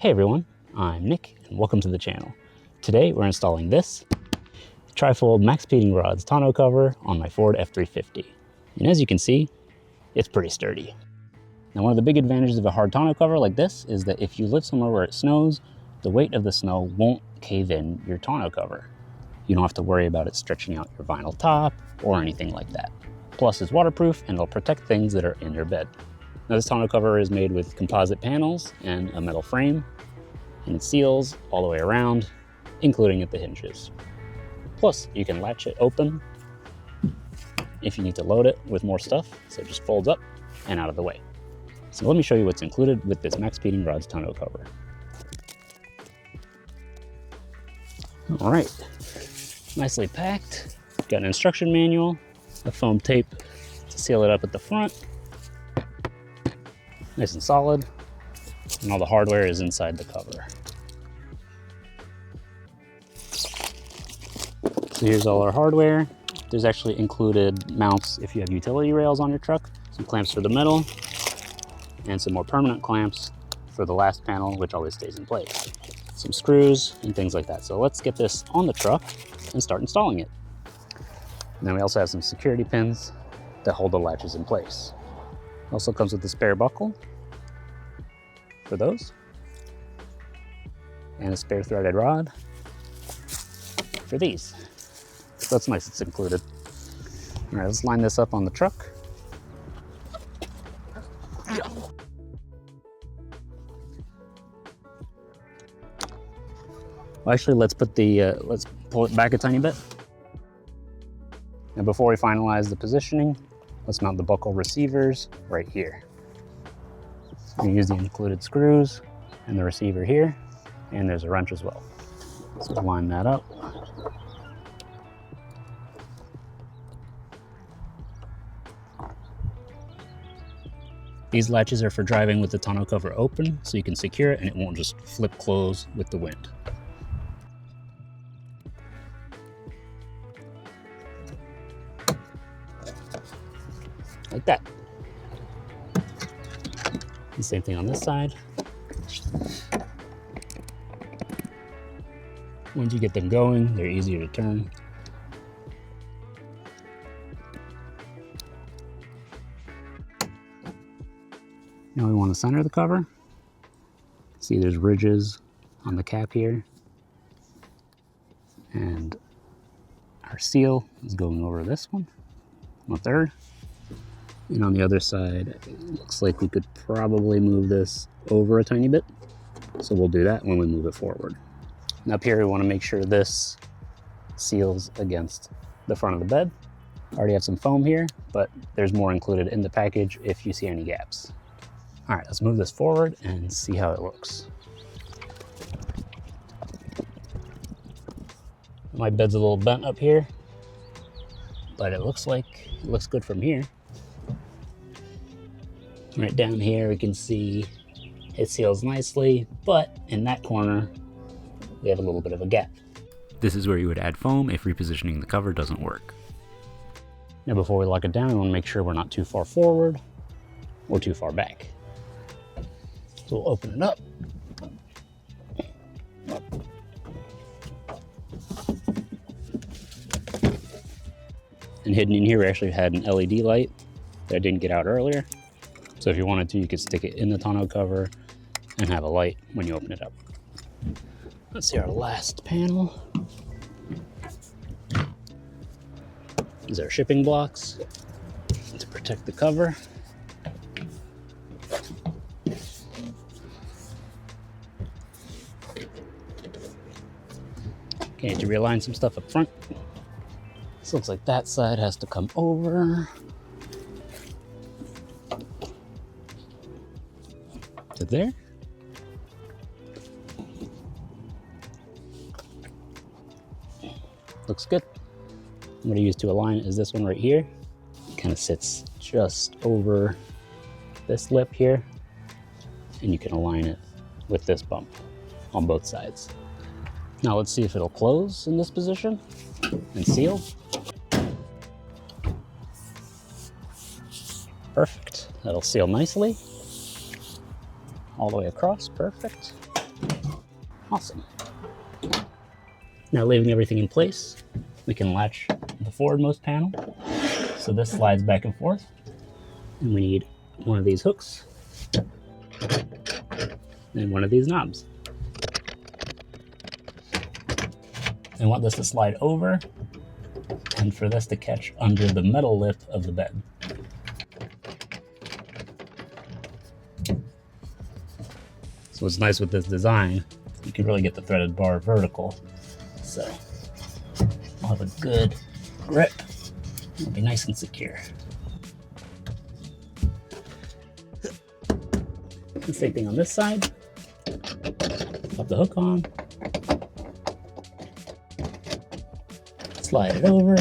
Hey everyone, I'm Nick and welcome to the channel. Today we're installing this trifold MaxpeedingRods tonneau cover on my Ford F350. And as you can see, it's pretty sturdy. Now one of the big advantages of a hard tonneau cover like this is that if you live somewhere where it snows, the weight of the snow won't cave in your tonneau cover. You don't have to worry about it stretching out your vinyl top or anything like that. Plus it's waterproof and it'll protect things that are in your bed. Now this tonneau cover is made with composite panels and a metal frame, and it seals all the way around, including at the hinges. Plus, you can latch it open if you need to load it with more stuff, so it just folds up and out of the way. So let me show you what's included with this MaxpeedingRods tonneau cover. All right, nicely packed. Got an instruction manual, a foam tape to seal it up at the front. Nice and solid, and all the hardware is inside the cover. So here's all our hardware. There's actually included mounts if you have utility rails on your truck, some clamps for the metal, and some more permanent clamps for the last panel, which always stays in place. Some screws and things like that. So let's get this on the truck and start installing it. And then we also have some security pins that hold the latches in place. Also comes with a spare buckle for those, and a spare threaded rod for these. So that's nice, it's included. All right, let's line this up on the truck. Well, actually, let's pull it back a tiny bit. And before we finalize the positioning, let's mount the buckle receivers right here. So you use the included screws and the receiver here, and there's a wrench as well. So line that up. These latches are for driving with the tonneau cover open, so you can secure it and it won't just flip close with the wind. Like that. The same thing on this side. Once you get them going, they're easier to turn. Now we want to center the cover. See, there's ridges on the cap here. And our seal is going over this one, on the third. And on the other side, it looks like we could probably move this over a tiny bit. So we'll do that when we move it forward. And up here, we want to make sure this seals against the front of the bed. I already have some foam here, but there's more included in the package if you see any gaps. All right, let's move this forward and see how it looks. My bed's a little bent up here, but it looks good from here. Right down here, we can see it seals nicely, but in that corner, we have a little bit of a gap. This is where you would add foam if repositioning the cover doesn't work. Now before we lock it down, we want to make sure we're not too far forward or too far back. So we'll open it up. And hidden in here, we actually had an LED light that didn't get out earlier. So if you wanted to, you could stick it in the tonneau cover and have a light when you open it up. Let's see our last panel. These are shipping blocks to protect the cover. Okay, to realign some stuff up front. This looks like that side has to come over to there. Looks good. I'm going to use to align is this one right here. It kind of sits just over this lip here, and you can align it with this bump on both sides. Now let's see if it'll close in this position and seal. Perfect. That'll seal nicely all the way across. Perfect. Awesome. Now leaving everything in place, we can latch the forwardmost panel. So this slides back and forth. And we need one of these hooks and one of these knobs. I want this to slide over and for this to catch under the metal lip of the bed. So what's nice with this design, you can really get the threaded bar vertical. So I'll have a good grip. It'll be nice and secure. The same thing on this side. Pop the hook on. Slide it over.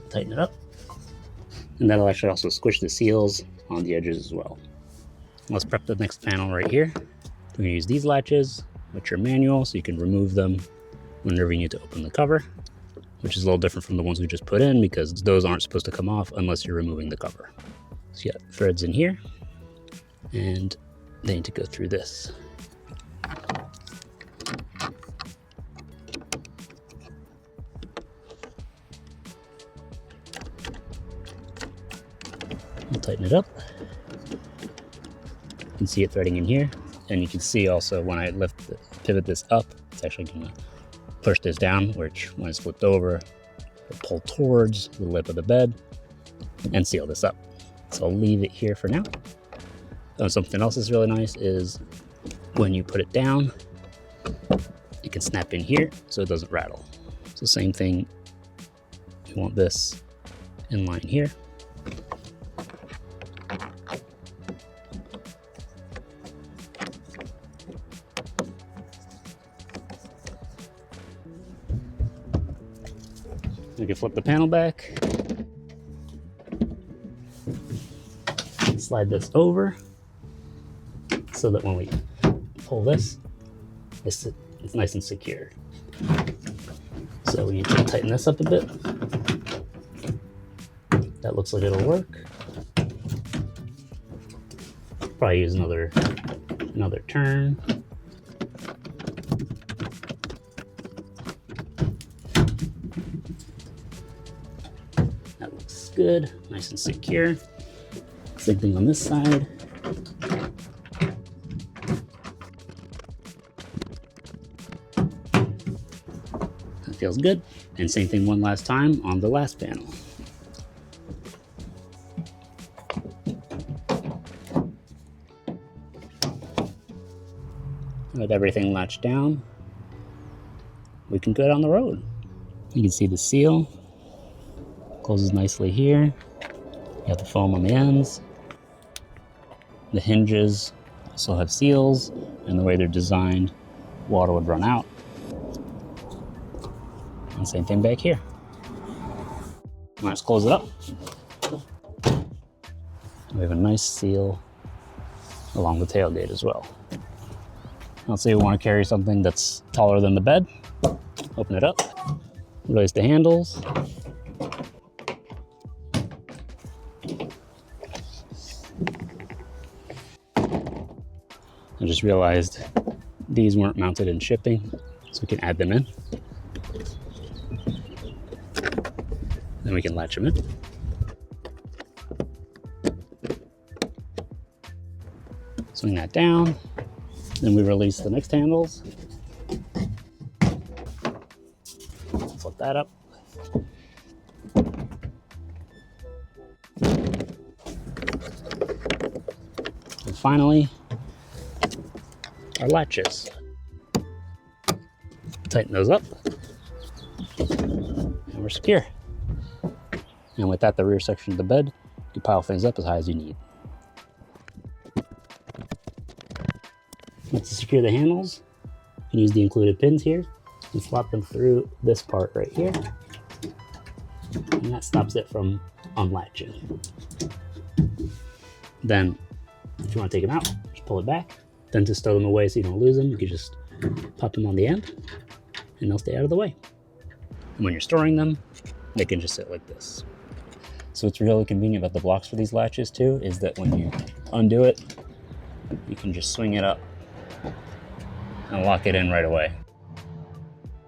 Tighten it up. And that'll actually also squish the seals on the edges as well. Let's prep the next panel right here. We're gonna use these latches, which are manual, so you can remove them whenever you need to open the cover, which is a little different from the ones we just put in because those aren't supposed to come off unless you're removing the cover. So you got threads in here, and they need to go through this. We'll tighten it up. You can see it threading in here, and you can see also when I pivot this up, it's actually gonna push this down, which when it's flipped over, it'll pull towards the lip of the bed and seal this up. So I'll leave it here for now. Something else that's really nice is when you put it down, it can snap in here so it doesn't rattle. So same thing, we want this in line here. We can flip the panel back, slide this over so that when we pull this, it's nice and secure. So we need to tighten this up a bit. That looks like it'll work. Probably use another turn. That looks good, nice and secure. Same thing on this side. That feels good. And same thing one last time on the last panel. With everything latched down, we can go down the road. You can see the seal closes nicely here. You have the foam on the ends. The hinges also have seals, and the way they're designed, water would run out. And same thing back here. Let's close it up. We have a nice seal along the tailgate as well. Let's say we want to carry something that's taller than the bed. Open it up, release the handles. I just realized these weren't mounted in shipping, so we can add them in. Then we can latch them in. Swing that down. Then we release the next handles. Flip that up. And finally, our latches. Tighten those up. And we're secure. And with that, the rear section of the bed, you can pile things up as high as you need. To secure the handles, you can use the included pins here and slot them through this part right here. And that stops it from unlatching. Then, if you want to take them out, just pull it back. Then to stow them away so you don't lose them, you can just pop them on the end and they'll stay out of the way. And when you're storing them, they can just sit like this. So what's really convenient about the blocks for these latches too is that when you undo it, you can just swing it up and lock it in right away.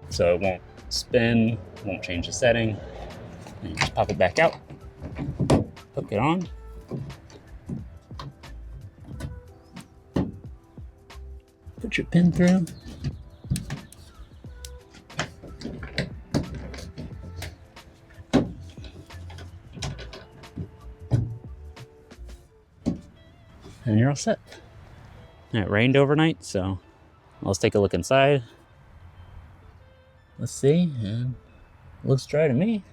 So it won't spin, won't change the setting. And you just pop it back out, hook it on. Put your pin through. And you're all set. It rained overnight, so let's take a look inside. Let's see, and it looks dry to me.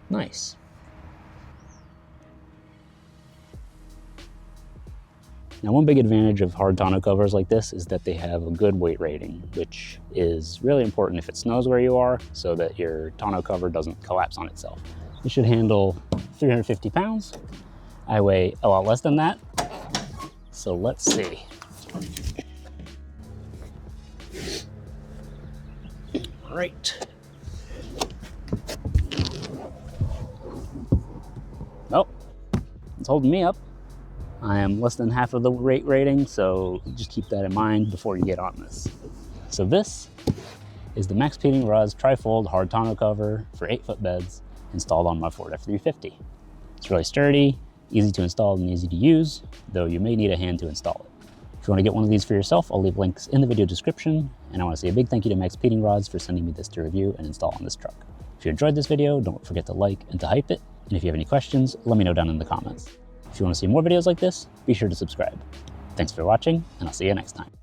Nice. Now, one big advantage of hard tonneau covers like this is that they have a good weight rating, which is really important if it snows where you are, so that your tonneau cover doesn't collapse on itself. It should handle 350 pounds. I weigh a lot less than that, so let's see. All right. Oh, it's holding me up. I am less than half of the weight rating, so just keep that in mind before you get on this. So this is the MaxpeedingRods tri-fold hard tonneau cover for 8-foot beds installed on my Ford F350. It's really sturdy, easy to install and easy to use, though you may need a hand to install it. If you want to get one of these for yourself, I'll leave links in the video description, and I want to say a big thank you to MaxpeedingRods for sending me this to review and install on this truck. If you enjoyed this video, don't forget to like and to hype it, and if you have any questions, let me know down in the comments. If you want to see more videos like this, be sure to subscribe. Thanks for watching, and I'll see you next time.